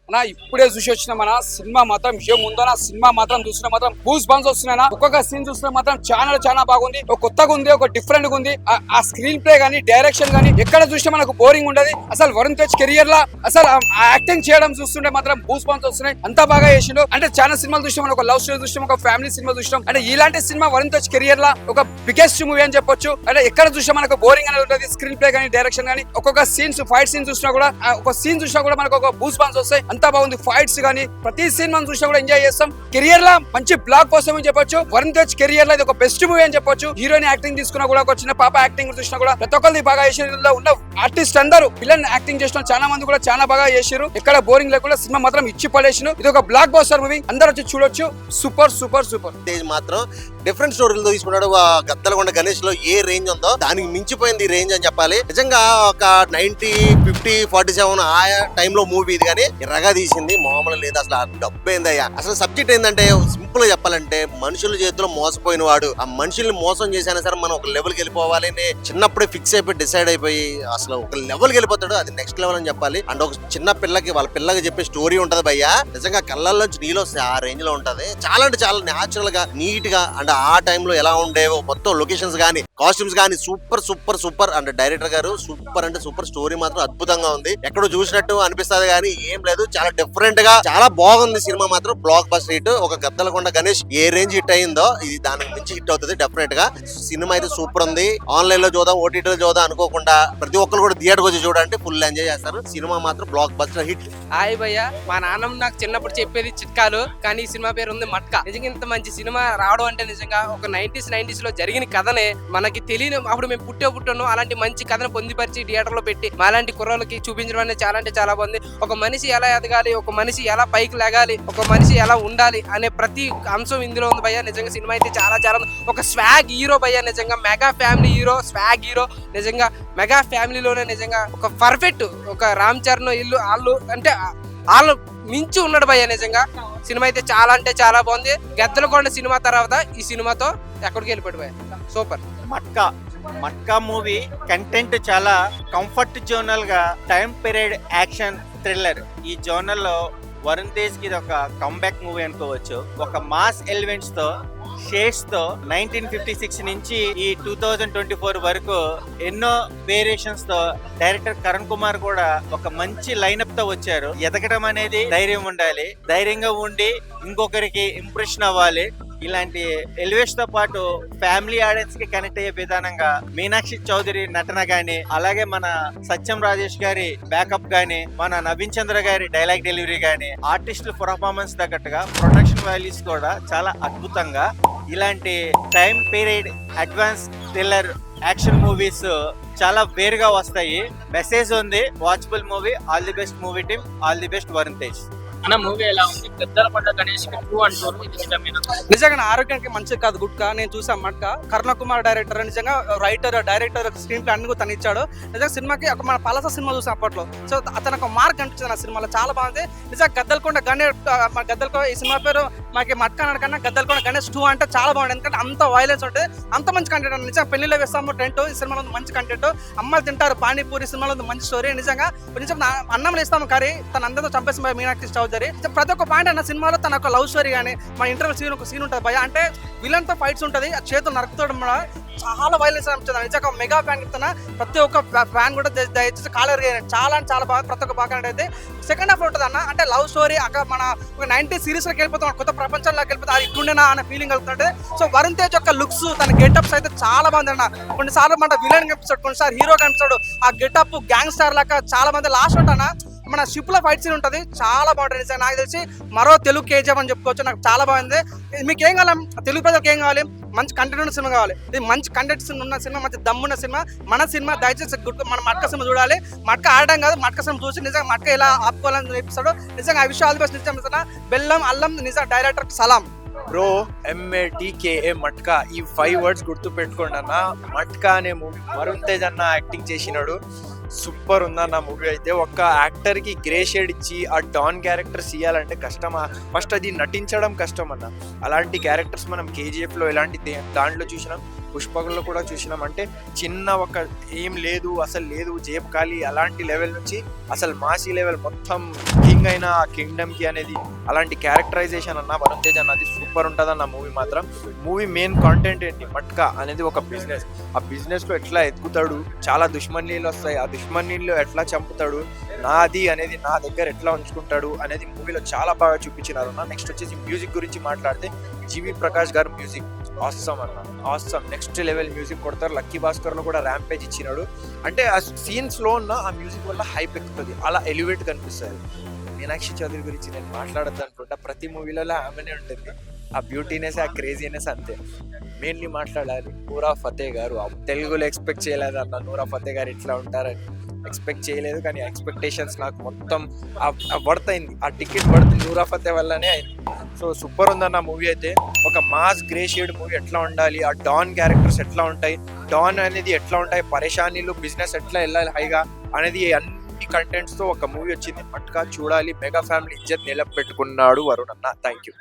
అన్నా ఇప్పుడే చూసి వచ్చిన మన సినిమా మాత్రం ఏముందో సినిమా మాత్రం చూసిన మాత్రం బూస్ బండ్స్ వస్తున్నాయి. ఒక్కొక్క సీన్ చూసిన మాత్రం చాలా బాగుంది. ఒక కొత్తగా ఉంది, ఒక డిఫరెంట్ గా ఉంది. ఆ స్క్రీన్ ప్లే గానీ, డైరెక్షన్ గానీ ఎక్కడ చూసినా మనకు బోరింగ్ ఉండదు. అసలు వరుణ్ తేజ్ కెరియర్ లా అసలు యాక్టింగ్ చేయడం చూస్తుంటే మాత్రం బూస్ బండ్స్ వస్తున్నాయి. అంతా బాగా చేసిండు. అంటే చాలా సినిమాలు చూసినాం, ఒక లవ్ స్టోరీ చూసినాం, ఒక ఫ్యామిలీ సినిమా చూసినాం. అంటే ఇలాంటి సినిమా వరుణ్ తేజ్ కెరియర్ లా ఒక బిగ్గెస్ట్ మూవీ అని చెప్పొచ్చు. అంటే ఎక్కడ చూసినా మనకు బోరింగ్ అనేది ఉంటుంది. స్క్రీన్ ప్లే గానీ, డైరెక్షన్ గానీ, ఒక్కొక్క సీన్స్ ఫైట్ సీన్ చూసినా కూడా ఒక సీన్ చూసినా కూడా మనకు ఒక బూస్ బండ్స్ వస్తాయి. అంతా బాగుంది. ఫైట్స్ గానీ ప్రతి సీన్ మనం చూసినా కూడా ఎంజాయ్ చేస్తాం. కెరియర్ లా మంచి బ్లాక్ కోసం అని చెప్పొచ్చు. వరుణ్ తేజ్ కెరియర్ లో ఇది ఒక బెస్ట్ మూవీ అని చెప్పొచ్చు. హీరోయిన్ యాక్టింగ్ తీసుకున్నా కూడా, ఒక చిన్న పాప యాక్టింగ్ చూసినా కూడా ప్రతి ఒక్కరిది బాగా చేసిన ఉన్న ఆర్టిస్ట్ అందరూ విలన్ యాక్టింగ్ చేసిన చాలా మంది కూడా చాలా బాగా చేశారు. ఎక్కడ బోరింగ్ లేకుండా సినిమా మాత్రం ఇచ్చి పడేసిన. ఇది ఒక బ్లాక్ బస్టర్ మూవీ, అందరూ వచ్చి చూడొచ్చు. Super super super. తేజ్ మాత్రం డిఫరెంట్ స్టోరీలతో తీసుకున్నాడు. గద్దలకొండ గణేష్ లో ఏ రేంజ్ ఉందో దానికి మించిపోయింది ఈ రేంజ్ అని చెప్పాలి. నిజంగా ఒక 90, 50, 47 ఆ టైంలో మూవీ ఇది కానీ ఎర్రగా తీసింది మామూలు లేదు. అసలు డబ్బు ఏందయ్యా. అసలు సబ్జెక్ట్ ఏంటంటే సింపుల్ గా చెప్పాలంటే మనుషుల చేతిలో మోసపోయిన వాడు ఆ మనుషుల్ని మోసం చేసినా సరే మనం ఒక లెవెల్కి వెళ్ళిపోవాలి అని చిన్నప్పుడే ఫిక్స్ అయిపోయి డిసైడ్ అయిపోయి అసలు ఒక లెవెల్కి వెళ్ళిపోతాడు. అది నెక్స్ట్ లెవెల్ అని చెప్పాలి. అండ్ ఒక చిన్న పిల్లకి వాళ్ళ పిల్లకి చెప్పే స్టోరీ ఉంటది భయ్యా. నిజంగా కళ్ళల్లోంచి నీళ్ళు వస్తే ఆ రేంజ్ లో ఉంటది. చాలా అంటే చాలా న్యాచురల్ గా నీట్ గా అండ్ ఆ టైంలో ఎలా ఉండేవో మొత్తం లొకేషన్స్ గానీ, కాస్ట్యూమ్స్ గానీ super super super. And director గారు సూపర్ అంటే సూపర్. స్టోరీ మాత్రం అద్భుతంగా ఉంది. ఎక్కడో చూసినట్టు అనిపిస్తుంది కానీ ఏం లేదు. చాలా డిఫరెంట్ గా చాలా బాగుంది సినిమా మాత్రం. Block buster hit. ఒక గద్దలకొండ గణేష్ ఏ రేంజ్ హిట్ అయిందో ఇది దానికి మించి హిట్ అవుతుంది డెఫినెట్ గా. సినిమా అయితే సూపర్ ఉంది. ఆన్లైన్ లో చూద్దాం, ఓటీటీలో చూద్దాం అనుకోకుండా ప్రతి ఒక్కరు కూడా థియేటర్ వచ్చి చూడండి, ఫుల్ ఎంజాయ్ చేస్తారు. సినిమా మాత్రం బ్లాక్ బస్టర్ హిట్. హాయ్ భయ్య, మా నాన్నమ్మ నాకు చిన్నప్పుడు చెప్పేది చిట్కాలు, కానీ ఈ సినిమా పేరు ఉంది మట్కా. నిజంగా ఇంత మంచి సినిమా రావడం అంటే నిజంగా ఒక 90s లో జరిగిన కథనే మనకి తెలియని అప్పుడు మేము పుట్టాను అలాంటి మంచి కథను పొందిపరిచి థియేటర్ లో పెట్టి మాలాంటి కుర్రోళ్ళకి చూపించడం అనేది చాలా అంటే చాలా బాగుంది. ఒక మనిషి ఎలా ఎదగాలి, ఒక మనిషి ఎలా పైకి లేగాలి, ఒక మనిషి ఎలా ఉండాలి అనే ప్రతి అంశం ఇందులో ఉంది భయ్య. నిజంగా సినిమా అయితే చాలా ఒక స్వాగ్ హీరో భయ్య. నిజంగా mega family hero, swag hero. నిజంగా మెగా ఫ్యామిలీలోనే నిజంగా ఒక పర్ఫెక్ట్ ఒక రామ్ చరణ్ ఇల్లు వాళ్ళు అంటే వాళ్ళు మించి ఉన్నాడు భయ్య. నిజంగా సినిమా అయితే చాలా అంటే చాలా బాగుంది. గద్దలకొండ సినిమా తర్వాత ఈ సినిమాతో ఎక్కడికి వెళ్ళిపోయాడు భయ్య. సూపర్. మట్కా మూవీ కంటెంట్ చాలా కంఫర్ట్ జోనల్ గా టైం పీరియడ్ యాక్షన్ థ్రిల్లర్. ఈ జోనల్ లో వరుణ్ తేజ్ కి ఇది ఒక కంబ్యాక్ మూవీ అనుకోవచ్చు. ఒక మాస్ ఎలిమెంట్స్ తో, షేడ్స్ తో 1956 నుంచి ఈ 2024 వరకు ఎన్నో వేరియేషన్స్ తో డైరెక్టర్ కరణ్ కుమార్ కూడా ఒక మంచి లైనప్ తో వచ్చారు. ఎదగడం అనేది ధైర్యం ఉండాలి, ధైర్యంగా ఉండి ఇంకొకరికి ఇంప్రెషన్ అవ్వాలి. ఇలాంటి ఎలివేషన్ తో పాటు ఫ్యామిలీ ఆడియన్స్ కి కనెక్ట్ అయ్యే విధానంగా మీనాక్షి చౌదరి నటన గాని, అలాగే మన సత్యం రాజేష్ గారి బ్యాకప్ గాని, మన నవీన్ చంద్ర గారి డైలాగ్ డెలివరీ గాని, ఆర్టిస్టుల పర్ఫార్మెన్స్ తగ్గట్టుగా ప్రొడక్షన్ వాల్యూస్ కూడా చాలా అద్భుతంగా ఇలాంటి time period advance thriller action movies చాలా వేరుగా వస్తాయి. మెసేజ్ ఉంది, watchable movie. All the best movie team, all the best Varun Tej. అన్న మూవీ ఎలా ఉంది? గద్దలకొండ గణేష్ అంటారు, ఇది నిజమేనా? నిజంగా ఆరోగ్యానికి మంచిది కాదు గుట్కా. నేను చూసాను మట్కా. కరుణ కుమార్ డైరెక్టర్, నిజంగా డైరెక్టర్ స్క్రీన్ ప్లే అన్ని తను ఇచ్చాడు. నిజంగా సినిమాకి ఒక మన పలస సినిమా చూసాం అప్పట్లో. సో అతను ఒక మార్క్ అనిపించింది ఆ సినిమాలో, చాలా బాగుంది. నిజంగా గద్దలకొండ గణేష్ ఈ సినిమా పేరు మనకి మట్కా అనకన్నా గద్దలకొండ గణేష్ 2 అంటే చాలా బాగుంది. ఎందుకంటే అంత వైలెన్స్ ఉంటుంది, అంత మంచి కంటెంట్. నిజంగా పెళ్లిలో వేస్తాము టెంట్, ఈ సినిమాలో మంచి కంటెంట్. అమ్మాయిలు తింటారు పానీపూరి, సినిమాలో మంచి స్టోరీ. నిజంగా అన్నంలో ఇస్తాము కర్రీ, తన అందరితో చంపేసి మీనాక్షి చౌదరి. ప్రతి ఒక్క పాయింట్ అన్న సినిమాలో తన ఒక లవ్ స్టోరీ కానీ, మన ఇంటర్వ్యూ ఒక సీన్ ఉంటుంది భయ. అంటే విలన్ తో ఫైట్స్ ఉంటుంది, ఆ చేతులు నరుకుతాడు, చాలా వైలెన్స్ అనిపిస్తుంది. నిజంగా మెగా ఫ్యాన్ చెప్తున్నా, ప్రతి ఒక్క ఫ్యాన్ కూడా దయచేసి కాలర్ చాలా అంటే చాలా బాగా ప్రతి ఒక్క బాగా అయితే. సెకండ్ హాఫ్ ఉంటుంది అన్న, అంటే లవ్ స్టోరీ అక్కడ మన ఒక 90s సిరీస్లోకి వెళ్ళిపోతాం, కొత్త ప్రపంచంలోకి వెళ్ళిపోతాం. అది ఇట్లుండేనా అన్న ఫీలింగ్ కలుగుతుంటే. సో వరుణ్ తేజ్ యొక్క లుక్స్, తన గెటప్స్ అయితే చాలా బాగుంది అన్న. కొన్నిసార్లు మన విలన్ కనిపిస్తాడు, కొన్నిసార్లు హీరో కనిపిస్తాడు. ఆ గెటప్ గ్యాంగ్ స్టార్ లాగా చాలా మంది. లాస్ట్ ఉంటానా మన షిప్ లో ఫైట్ సీన్ ఉంటుంది, చాలా బాగుంటుంది. నిజంగా నాకు తెలిసి మరో తెలుగు కేజీఎఫ్ అని చెప్పుకోవచ్చు. నాకు చాలా బాగుంది. మీకు ఏం కావాలి, తెలుగు ప్రజలకు ఏం కావాలి? మంచి కంటెంట్ ఉన్న సినిమా కావాలి. ఇది మంచి కంటెంట్ ఉన్న సినిమా, మంచి దమ్మున్న సినిమా, మన సినిమా. దయచేసి మన మట్కా సినిమా చూడాలి. మట్కా ఆడడం కాదు, మట్కా సినిమా చూసి నిజంగా మట్కా ఎలా ఆపుకోవాలని నేర్పిస్తాడు. నిజంగా ఆ విషయాలు బెస్ట్. నిజంగా బెల్లం అల్లం నిజంగా డైరెక్టర్ సలాం. బ్రో, MATKA మట్కా, ఈ 5 words గుర్తు పెట్టుకోండి అన్న. మట్కా అనే మూవీ వరుణ్ తేజ్ అన్న యాక్టింగ్ చేసినాడు. సూపర్ ఉందన్న మూవీ అయితే. ఒక్క యాక్టర్ కి గ్రే షేడ్ ఇచ్చి ఆ డాన్ క్యారెక్టర్స్ ఇవ్వాలంటే కష్టమా? ఫస్ట్ అది నటించడం కష్టం అన్న. అలాంటి క్యారెక్టర్స్ మనం KGF లో ఎలాంటి దాంట్లో చూసినాం. పుష్పకుల్లో కూడా చూసినాం. అంటే చిన్న ఒక ఏం లేదు అసలు లేదు జేబ్ ఖాళీ అలాంటి లెవెల్ నుంచి అసలు మాసీ లెవెల్ మొత్తం కింగ్ అయిన ఆ కింగ్డమ్ కి అనేది అలాంటి క్యారెక్టరైజేషన్ అన్న వరుణ్ తేజ్ అన్నది సూపర్ ఉంటుంది అన్న మూవీ మాత్రం. మూవీ మెయిన్ కాంటెంట్ ఏంటి, మట్కా అనేది ఒక బిజినెస్. ఆ బిజినెస్ లో ఎట్లా ఎదుగుతాడు, చాలా దుష్మన్నీళ్ళు వస్తాయి, ఆ దుష్మన్నీళ్ళు ఎట్లా చంపుతాడు, నాది అనేది నా దగ్గర ఎట్లా ఉంచుకుంటాడు అనేది మూవీలో చాలా బాగా చూపించినారు అన్న. నెక్స్ట్ వచ్చేసి మ్యూజిక్ గురించి మాట్లాడితే జీవి ప్రకాష్ గారు మ్యూజిక్ ఆసమ్ అన్న, ఆసమ్ నెక్స్ట్ లెవెల్ మ్యూజిక్ కొడతారు. లక్కీ భాస్కర్ లో కూడా ర్యాంపేజ్ ఇచ్చినాడు. అంటే ఆ సీన్స్ లో ఉన్న ఆ మ్యూజిక్ వల్ల హైప్ ఎక్కుతుంది, అలా ఎలివేట్ కనిపిస్తుంది. మీనాక్షి చౌదరి గురించి నేను మాట్లాడద్దు అనుకుంటా, ప్రతి మూవీలలో ఆమెనే ఉంటుంది. ఆ బ్యూటీనెస్ ఆ క్రేజీనెస్ అంతే. మెయిన్లీ మాట్లాడాలి నూరా ఫతే గారు. తెలుగులో ఎక్స్పెక్ట్ చేయలేదు అన్న నూరా ఫతే గారు ఇట్లా ఉంటారని, ఎక్స్పెక్ట్ చేయలేదు. కానీ ఎక్స్పెక్టేషన్స్ నాకు మొత్తం వర్త్ అయింది, ఆ టికెట్ వర్త్ నూరా ఫతే వల్లనే అయింది. సో సూపర్ ఉందన్న మూవీ అయితే. ఒక మాస్ గ్రే షేడ్ మూవీ ఎట్లా ఉండాలి, ఆ డాన్ క్యారెక్టర్స్ ఎట్లా ఉంటాయి, డాన్ అనేది ఎట్లా ఉంటాయి, పరేషానీలు బిజినెస్ ఎట్లా వెళ్ళాలి హైగా అనేది అన్ని కంటెంట్స్ తో ఒక మూవీ వచ్చింది. మట్కా చూడాలి. మెగా ఫ్యామిలీ ఇజ్జత్ నిలబెట్టుకున్నాడు వరుణ్ అన్న. Thank you.